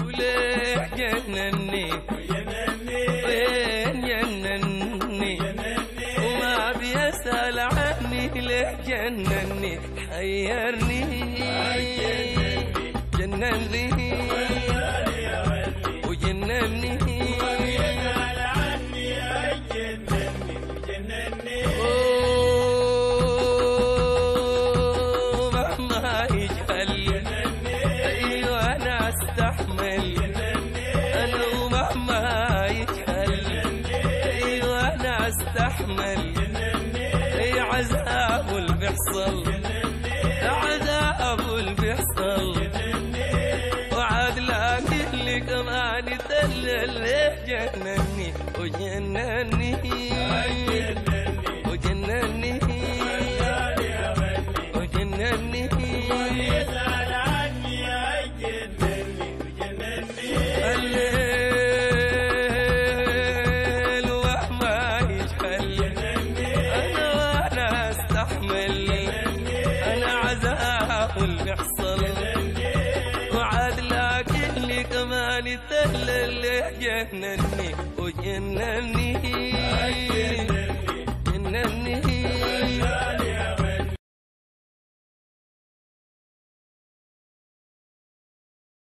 وليه جنني وين جنني وما بيسأل عني ليه جنني حيرني جنني وجنني مهما يجهل ايوه انا استحمل انا ومهما يجهل ايوه انا استحمل اي عذاب اللي بيحصل عذاب اللي بيحصل وعاد لاقي اللي كمان يدلل جنني وجنني وجنني وجنني يسأل عني يجنني وجنني الليل وما يجهل انا وانا استحمل انا عذاب اللي بيحصل وعاد لكن لي كمان يدلل جنني وجنني